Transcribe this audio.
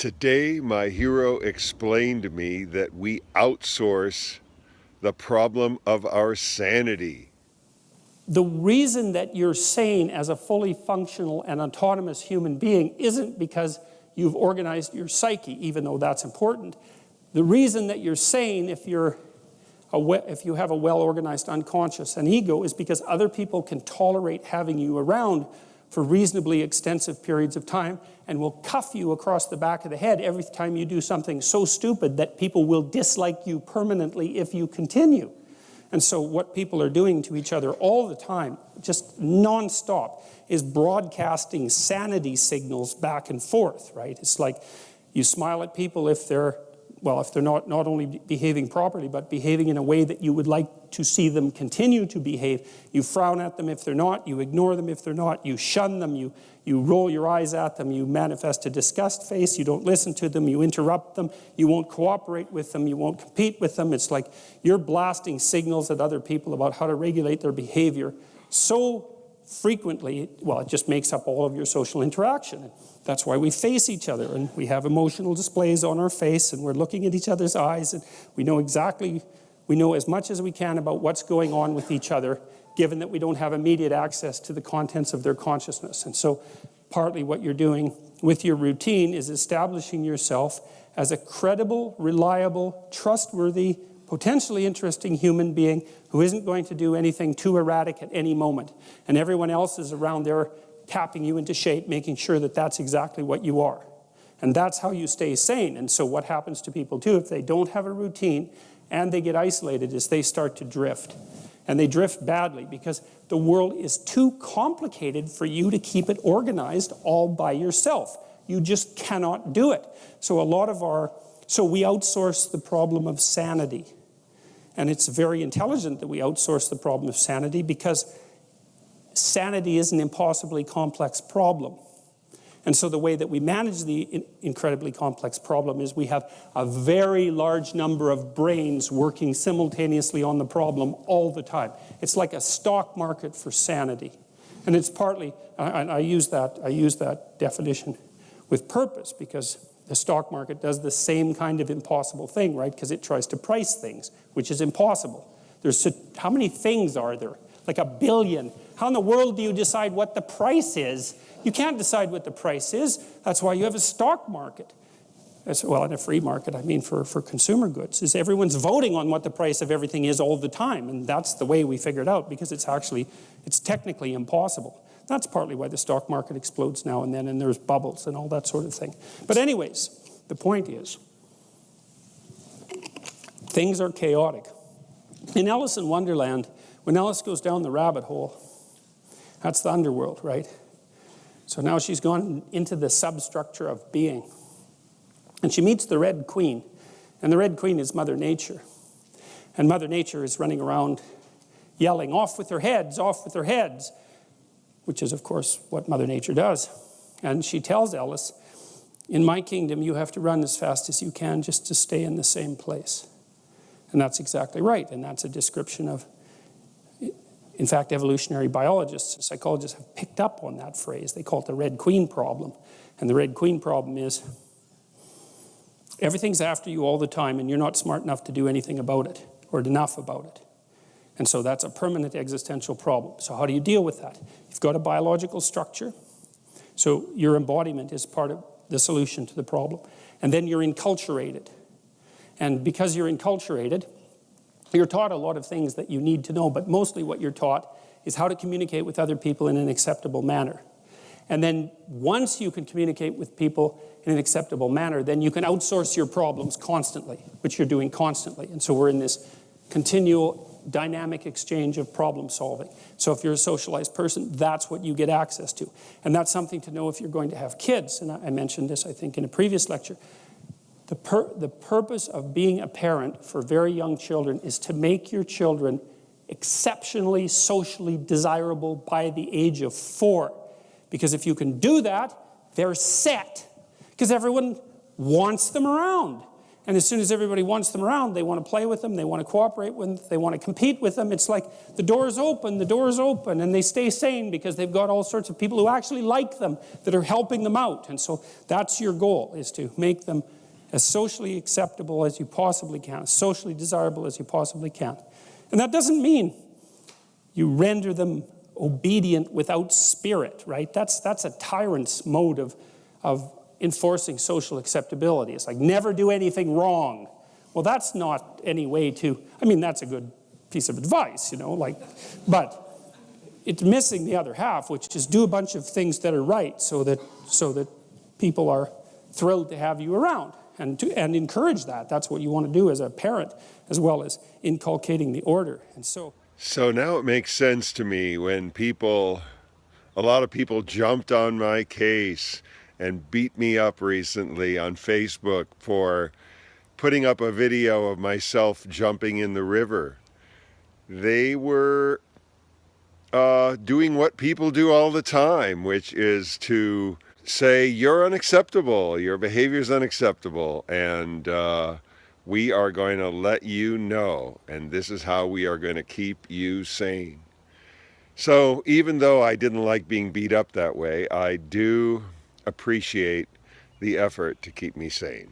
Today, my hero explained to me that we outsource the problem of our sanity. The reason that you're sane as a fully functional and autonomous human being isn't because you've organized your psyche, even though that's important. The reason that you're sane if you have a well-organized unconscious and ego is because other people can tolerate having you around for reasonably extensive periods of time and will cuff you across the back of the head every time you do something so stupid that people will dislike you permanently if you continue. And so what people are doing to each other all the time, just non-stop, is broadcasting sanity signals back and forth, right? It's like you smile at people if they're not only behaving properly, but behaving in a way that you would like to see them continue to behave. You frown at them if they're not, you ignore them if they're not, you shun them, you roll your eyes at them, you manifest a disgust face, you don't listen to them, you interrupt them, you won't cooperate with them, you won't compete with them. It's like you're blasting signals at other people about how to regulate their behavior so frequently, well, it just makes up all of your social interaction. That's why we face each other and we have emotional displays on our face and we're looking at each other's eyes and we know as much as we can about what's going on with each other, given that we don't have immediate access to the contents of their consciousness. And so partly what you're doing with your routine is establishing yourself as a credible, reliable, trustworthy, potentially interesting human being who isn't going to do anything too erratic at any moment. And everyone else is around there tapping you into shape, making sure that that's exactly what you are. And that's how you stay sane. And so what happens to people too, if they don't have a routine and they get isolated, is they start to drift. And they drift badly because the world is too complicated for you to keep it organized all by yourself. You just cannot do it. So we outsource the problem of sanity. And it's very intelligent that we outsource the problem of sanity because sanity is an impossibly complex problem. And so the way that we manage the incredibly complex problem is we have a very large number of brains working simultaneously on the problem all the time. It's like a stock market for sanity. And it's partly, I use that definition with purpose because the stock market does the same kind of impossible thing, right? Because it tries to price things, which is impossible. How many things are there? Like 1 billion. How in the world do you decide what the price is? You can't decide what the price is. That's why you have a stock market. Well, in a free market, I mean for consumer goods, is everyone's voting on what the price of everything is all the time. And that's the way we figure it out because it's technically impossible. That's partly why the stock market explodes now and then and there's bubbles and all that sort of thing. But anyways, the point is, things are chaotic. In Alice in Wonderland, when Alice goes down the rabbit hole, that's the underworld, right? So now she's gone into the substructure of being. And she meets the Red Queen. And the Red Queen is Mother Nature. And Mother Nature is running around yelling, "Off with their heads, off with their heads," which is, of course, what Mother Nature does. And she tells Alice, "In my kingdom, you have to run as fast as you can just to stay in the same place." And that's exactly right. And that's a description of, in fact, evolutionary biologists and psychologists have picked up on that phrase. They call it the Red Queen problem. And the Red Queen problem is everything's after you all the time and you're not smart enough to do anything about it or enough about it. And so that's a permanent existential problem. So how do you deal with that? You've got a biological structure. So your embodiment is part of the solution to the problem. And then you're enculturated. And because you're enculturated, you're taught a lot of things that you need to know, but mostly what you're taught is how to communicate with other people in an acceptable manner. And then once you can communicate with people in an acceptable manner, then you can outsource your problems constantly, which you're doing constantly. And so we're in this continual dynamic exchange of problem solving. So if you're a socialized person, that's what you get access to. And that's something to know if you're going to have kids. And I mentioned this, I think, in a previous lecture. The purpose of being a parent for very young children is to make your children exceptionally socially desirable by the age of 4. Because if you can do that, they're set. Because everyone wants them around. And as soon as everybody wants them around, they want to play with them, they want to cooperate with them, they want to compete with them. It's like the door is open, and they stay sane because they've got all sorts of people who actually like them that are helping them out. And so that's your goal, is to make them as socially acceptable as you possibly can, as socially desirable as you possibly can. And that doesn't mean you render them obedient without spirit, right? That's a tyrant's mode of enforcing social acceptability. It's like, never do anything wrong. Well, that's not any way to, I mean, that's a good piece of advice, but it's missing the other half, which is do a bunch of things that are right so that people are thrilled to have you around, and encourage that. That's what you want to do as a parent, as well as inculcating the order. And so now it makes sense to me when a lot of people jumped on my case and beat me up recently on Facebook for putting up a video of myself jumping in the river. They were doing what people do all the time, which is to say, you're unacceptable, your behavior is unacceptable, and we are going to let you know, and this is how we are going to keep you sane. So even though I didn't like being beat up that way, I do appreciate the effort to keep me sane.